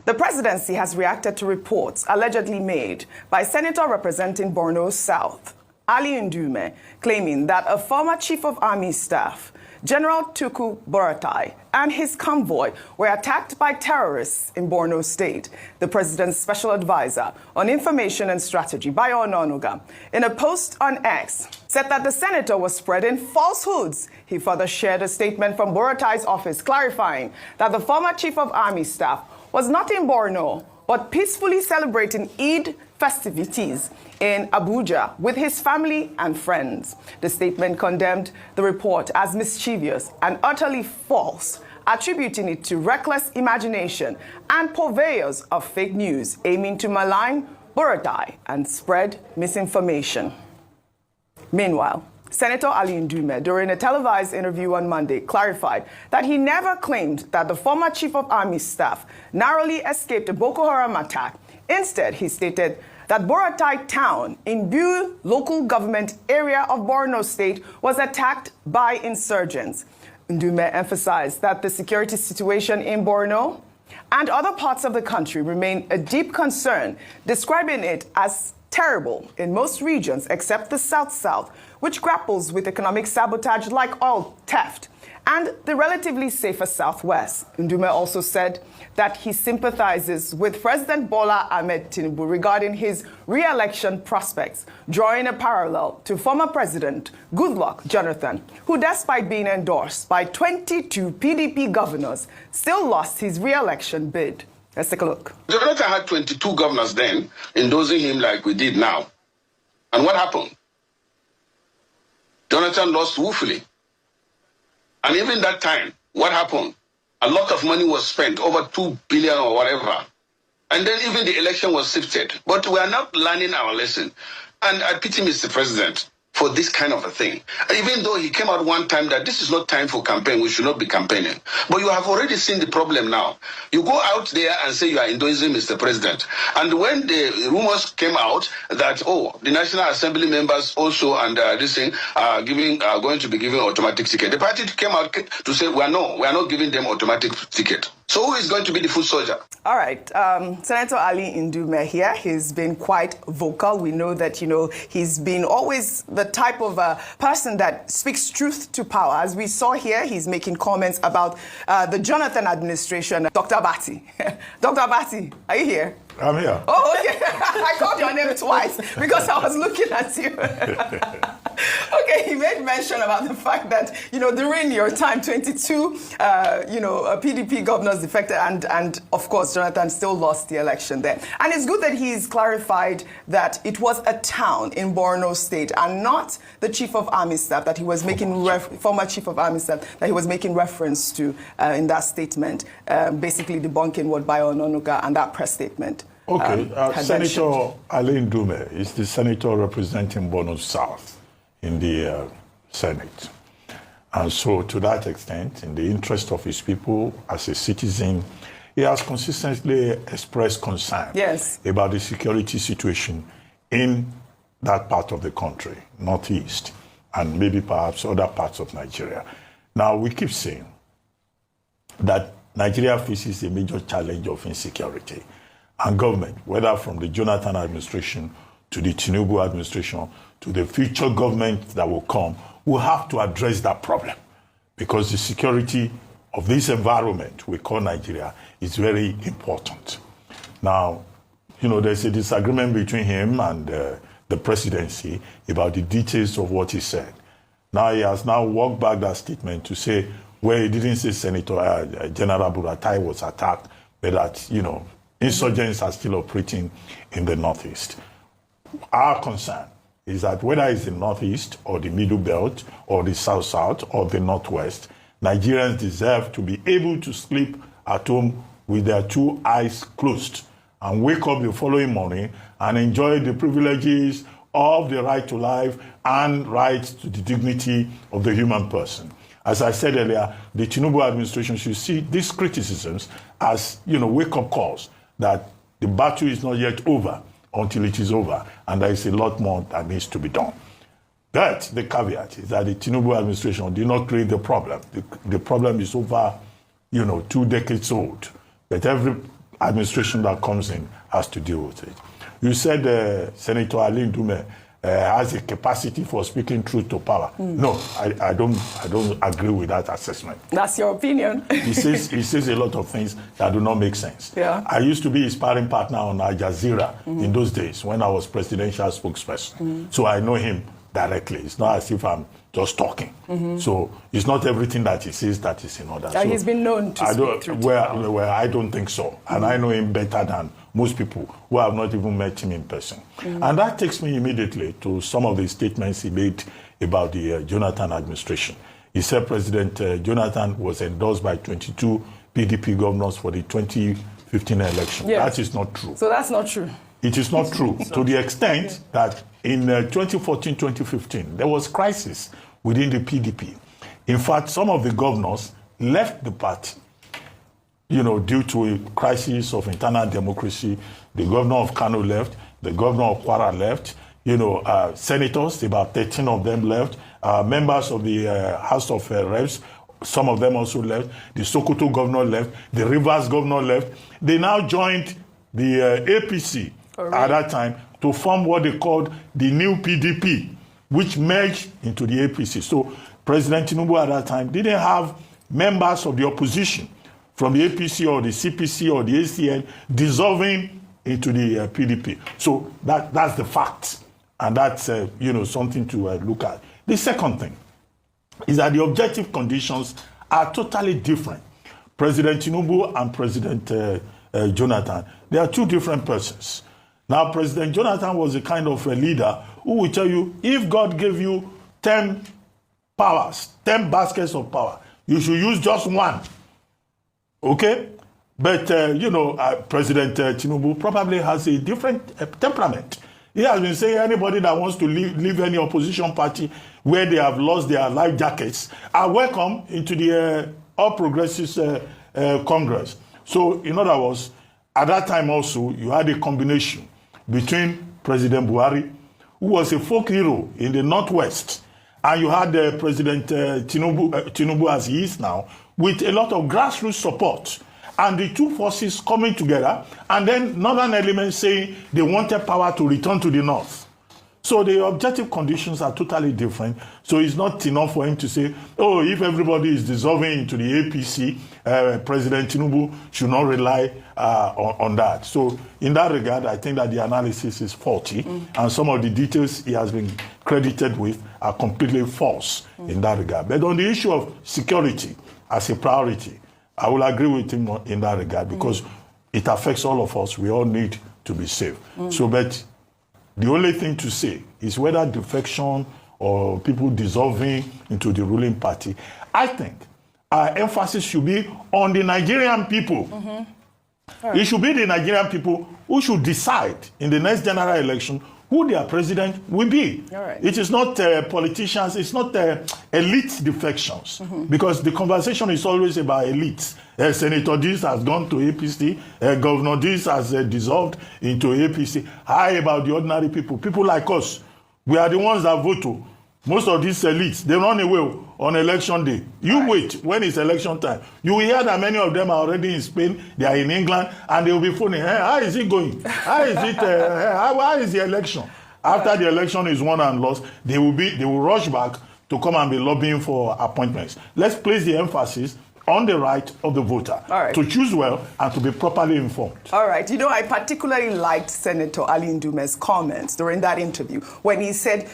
The presidency has reacted to reports allegedly made by Senator representing Borno South, Ali Ndume, claiming that a former Chief of Army Staff, General Tuku Brutai, and his convoy were attacked by terrorists in Borno State. The president's special advisor on information and strategy, Bayo Ononuga, in a post on X, said that the senator was spreading falsehoods. He further shared a statement from Burutai's office clarifying that the former Chief of Army Staff was not in Borno, but peacefully celebrating Eid festivities in Abuja with his family and friends. The statement condemned the report as mischievous and utterly false, attributing it to reckless imagination and purveyors of fake news aiming to malign Brutai and spread misinformation. Meanwhile, Senator Ali Ndume, during a televised interview on Monday, clarified that he never claimed that the former Chief of Army Staff narrowly escaped a Boko Haram attack. Instead, he stated that Brutai town in Bu local government area of Borno State was attacked by insurgents. Ndume emphasized that the security situation in Borno and other parts of the country remain a deep concern, describing it as terrible in most regions except the South-South, which grapples with economic sabotage like oil theft, and the relatively safer Southwest. Ndume also said that he sympathizes with President Bola Ahmed Tinubu regarding his re-election prospects, drawing a parallel to former President Goodluck Jonathan, who, despite being endorsed by 22 PDP governors, still lost his re-election bid. Let's take a look. Jonathan had 22 governors then endorsing him like we did now. And what happened? Jonathan lost woefully. And even that time, what happened? A lot of money was spent, over 2 billion or whatever. And then even the election was sifted. But we are not learning our lesson. And I pity Mr. President for this kind of a thing. Even though he came out one time that this is not time for campaign, we should not be campaigning. But you have already seen the problem now. You go out there and say you are endorsing Mr. President. And when the rumors came out that, oh, the National Assembly members also and this thing are going to be given automatic ticket, the party came out to say, we are not giving them automatic ticket. So who is going to be the foot soldier? All right. Senator Ali Ndume here, he's been quite vocal. We know that, he's been always the type of person that speaks truth to power. As we saw here, he's making comments about the Jonathan administration. Dr. Abati. Dr. Abati, are you here? I'm here. Oh, okay. I called your name twice because I was looking at you. Okay, he made mention about the fact that, during your time, 22, PDP governors defected and of course, Jonathan still lost the election there. And it's good that he's clarified that it was a town in Borno State and not the Chief of Army Staff that he was making, former Chief of Army Staff that he was making reference to in that statement, basically debunking what Bayo Ononuga and that press statement. Okay, Senator Ali Ndume is the senator representing Borno South in the Senate. And so to that extent, in the interest of his people as a citizen, he has consistently expressed concern about the security situation in that part of the country, Northeast, and maybe perhaps other parts of Nigeria. Now, we keep saying that Nigeria faces a major challenge of insecurity. And government, whether from the Jonathan administration to the Tinubu administration to the future government that will come, will have to address that problem because the security of this environment we call Nigeria is very important. Now, there's a disagreement between him and the presidency about the details of what he said. Now he has walked back that statement to say, well, he didn't say Senator General Brutai was attacked, but that, insurgents are still operating in the Northeast. Our concern is that whether it's the Northeast or the Middle Belt or the South-South or the Northwest, Nigerians deserve to be able to sleep at home with their two eyes closed and wake up the following morning and enjoy the privileges of the right to life and right to the dignity of the human person. As I said earlier, the Tinubu administration should see these criticisms as, wake-up calls that the battle is not yet over until it is over, and there is a lot more that needs to be done. But the caveat is that the Tinubu administration did not create the problem. The problem is over, 2 decades old. But every administration that comes in has to deal with it. You said Senator Ali Ndume has a capacity for speaking truth to power. No, I don't agree with that assessment. That's your opinion. He says a lot of things that do not make sense. Yeah. I used to be his sparring partner on Al Jazeera in those days when I was presidential spokesperson. So I know him directly. It's not as if I'm just talking. So it's not everything that he says that is in order. So he's been known to speak truth to power. Well, I don't think so. And I know him better than most people who have not even met him in person. And that takes me immediately to some of the statements he made about the Jonathan administration. He said President Jonathan was endorsed by 22 PDP governors for the 2015 election. Yes. That is not true. So that's not true. It is not true to the extent that in 2014-2015, there was crisis within the PDP. In fact, some of the governors left the party, due to a crisis of internal democracy. The governor of Kano left, the governor of Kwara left, senators, about 13 of them left, members of the House of Reps, some of them also left, the Sokoto governor left, the Rivers governor left. They now joined the APC at that time to form what they called the new PDP, which merged into the APC. So President Tinubu at that time didn't have members of the opposition from the APC or the CPC or the ACN dissolving into the PDP. So that's the fact. And that's, something to look at. The second thing is that the objective conditions are totally different. President Tinubu and President Jonathan, they are two different persons. Now, President Jonathan was a kind of a leader who will tell you, if God gave you 10 powers, 10 baskets of power, you should use just one. Okay? But, President Tinubu probably has a different temperament. He has been saying anybody that wants to leave any opposition party where they have lost their life jackets are welcome into the All Progressives Congress. So, in other words, at that time also, you had a combination between President Buhari, who was a folk hero in the Northwest, and you had President Tinubu as he is now, with a lot of grassroots support. And the two forces coming together, and then northern elements saying they wanted power to return to the north. So the objective conditions are totally different. So it's not enough for him to say, oh, if everybody is dissolving into the APC, President Tinubu should not rely on that. So in that regard, I think that the analysis is faulty, and some of the details he has been credited with are completely false in that regard. But on the issue of security as a priority, I will agree with him in that regard, because it affects all of us. We all need to be safe. So, but the only thing to say is whether defection or people dissolving into the ruling party, I think our emphasis should be on the Nigerian people. Right. It should be the Nigerian people who should decide in the next general election who their president will be. Right. It is not politicians, it's not elite defections, because the conversation is always about elites. Senator this has gone to APC, Governor this has dissolved into APC. How about the ordinary people? People like us, we are the ones that vote. Most of these elites, they run away on election day. You wait when it's election time. You will hear that many of them are already in Spain, they are in England, and they will be phoning, hey, how is it going? How is it? How is the election? After the election is won and lost, they will rush back to come and be lobbying for appointments. Let's place the emphasis on the right of the voter to choose well and to be properly informed. All right. I particularly liked Senator Ali Ndume's comments during that interview when he said,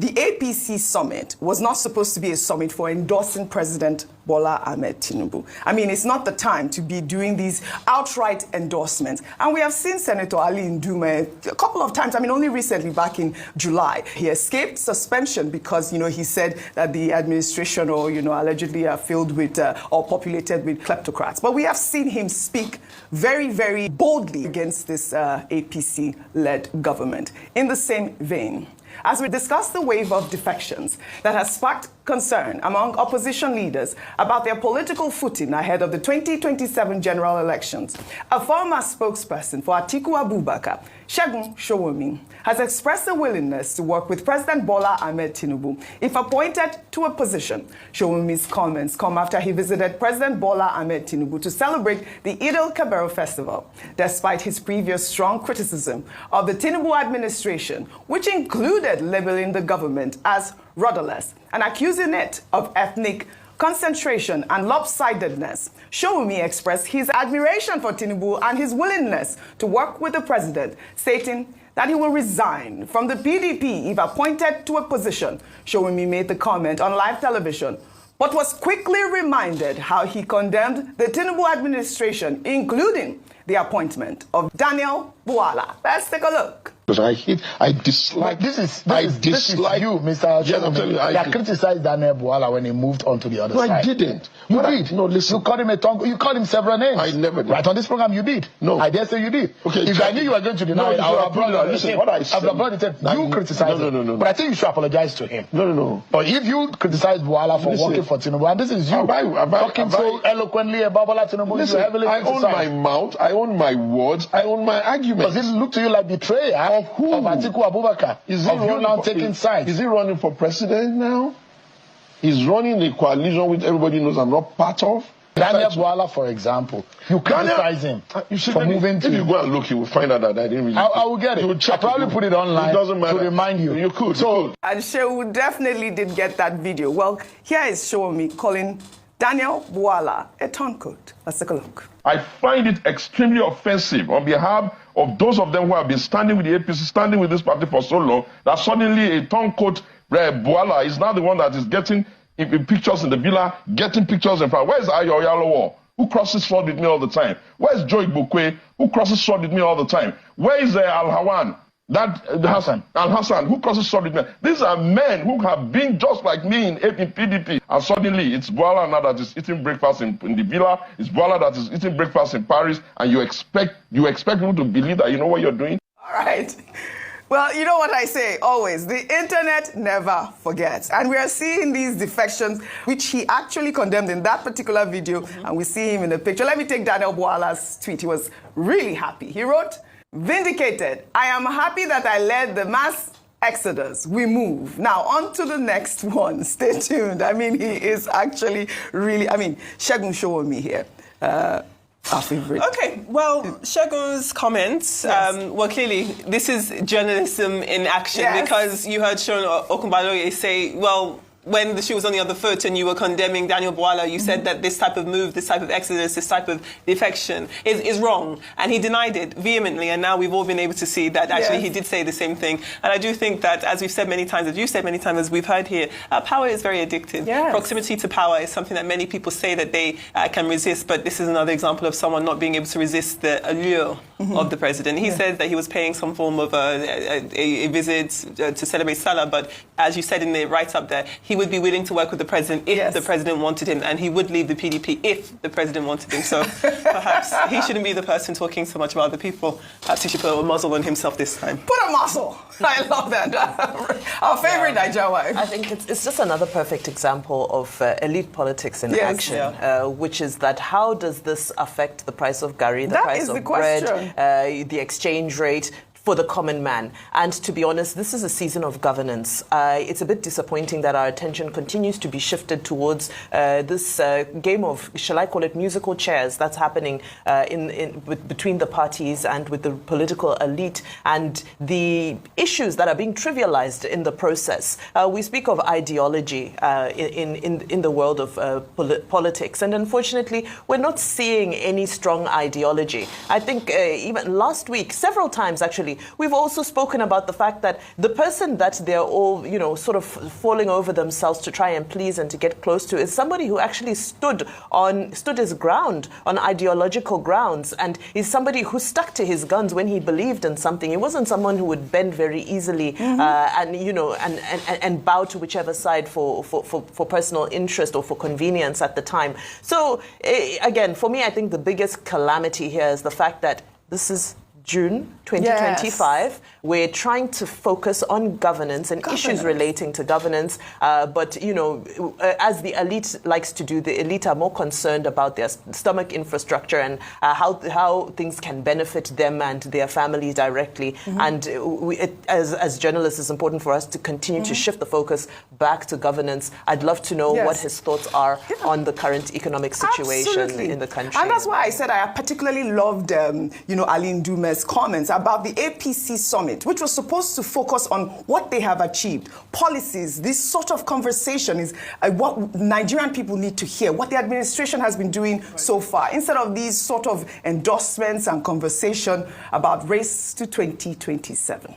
the APC summit was not supposed to be a summit for endorsing President Bola Ahmed Tinubu. I mean, it's not the time to be doing these outright endorsements. And we have seen Senator Ali Ndume a couple of times. I mean, only recently, back in July, he escaped suspension because, he said that the administration allegedly are filled with or populated with kleptocrats. But we have seen him speak very, very boldly against this APC-led government. In the same vein, as we discuss the wave of defections that has sparked concern among opposition leaders about their political footing ahead of the 2027 general elections. A former spokesperson for Atiku Abubakar, Segun Sowunmi, has expressed a willingness to work with President Bola Ahmed Tinubu if appointed to a position. Sowunmi's comments come after he visited President Bola Ahmed Tinubu to celebrate the Eid al-Kabir festival, despite his previous strong criticism of the Tinubu administration, which included labeling the government as rudderless and accusing it of ethnic concentration and lopsidedness. Sowunmi expressed his admiration for Tinubu and his willingness to work with the president, stating that he will resign from the PDP if appointed to a position. Sowunmi made the comment on live television, but was quickly reminded how he condemned the Tinubu administration, including the appointment of Daniel Buala. Let's take a look. Because I dislike. This is you, Mr. Yes, I'm telling you, I criticized Daniel Buala when he moved on to the other side. I didn't. You did. No, listen. You called him a tongue. You called him several names. I never did. Right on this program, you did. No. I dare say you did. Okay. If I knew you were going to deny it, I would have brought it. Listen, what I said. You criticized him. No. But I think you should apologize to him. No. But if you criticize Buala for working for Tinubu, and this is you talking so eloquently about Bola Tinubu, listen, you heavily I own my mouth, I own my words, I own my arguments. Does it look to you like betrayal of who? Of Atiku Abubakar? Is you now taking sides? Is he running for president now? He's running a coalition which everybody knows I'm not part of. Daniel Buala, for example, you criticize him for moving to... If you go and look, you will find out that I didn't really... I will get it. I'll probably put it online. It doesn't matter. To remind you. You could. And Shehu definitely did get that video. Well, here is Sowunmi calling Daniel Buala a turncoat. Let's take a look. I find it extremely offensive on behalf of those of them who have been standing with the APC, standing with this party for so long, that suddenly a turncoat Buala is now the one that is getting in pictures in the villa, getting pictures in front. Where's Ayo Yalowo, who crosses sword with me all the time? Where's Joy Bukwe, who crosses sword with me all the time? Where is Al-Hawan? Al-Hassan, who crosses sword with me? These are men who have been just like me in PDP. And suddenly, it's Buala now that is eating breakfast in the villa. It's Buala that is eating breakfast in Paris. And you expect people to believe that you know what you're doing? All right. Well, you know what I say always, the internet never forgets. And we are seeing these defections, which he actually condemned in that particular video, and we see him in the picture. Let me take Daniel Buala's tweet. He was really happy. He wrote, "Vindicated. I am happy that I led the mass exodus. We move. Now, on to the next one. Stay tuned." I mean, he is actually really, Segun Sowunmi here. Our favorite. Okay, well, Shegun's comments, well, clearly, this is journalism in action, because you heard Sean Okunbaloye say, well, when the shoe was on the other foot and you were condemning Daniel Buala, you said that this type of move, this type of exodus, this type of defection is wrong. And he denied it vehemently. And now we've all been able to see that actually he did say the same thing. And I do think that, as we've said many times, as you've said many times, as we've heard here, power is very addictive. Yes. Proximity to power is something that many people say that they can resist. But this is another example of someone not being able to resist the allure of the president. He said that he was paying some form of a visit to celebrate Salah. But as you said in the write-up there, he would be willing to work with the president if the president wanted him, and he would leave the PDP if the president wanted him. So perhaps he shouldn't be the person talking so much about other people. Perhaps he should put a muzzle on himself this time. Put a muzzle. I love that. Our favorite Niger wife. I think it's just another perfect example of elite politics in action, which is that how does this affect the price of garri, the price of bread, the exchange rate, for the common man. And to be honest, this is a season of governance. It's a bit disappointing that our attention continues to be shifted towards this game of, shall I call it, musical chairs that's happening between the parties and with the political elite, and the issues that are being trivialized in the process. We speak of ideology in the world of politics, and unfortunately, we're not seeing any strong ideology. I think even last week, several times actually, we've also spoken about the fact that the person that they're all, sort of falling over themselves to try and please and to get close to is somebody who actually stood his ground on ideological grounds, and is somebody who stuck to his guns when he believed in something. He wasn't someone who would bend very easily and bow to whichever side for personal interest or for convenience at the time. So again, for me, I think the biggest calamity here is the fact that this is June 2025. Yes. We're trying to focus on governance and issues relating to governance. But, you know, as the elite likes to do, the elite are more concerned about their stomach infrastructure and how things can benefit them and their family directly. And as journalists, it's important for us to continue to shift the focus back to governance. I'd love to know what his thoughts are on the current economic situation in the country. And that's why I said I particularly loved, you know, Ali Ndume's comments about the APC summit, which was supposed to focus on what they have achieved, policies. This sort of conversation is what Nigerian people need to hear, what the administration has been doing so far, instead of these sort of endorsements and conversation about race to 2027.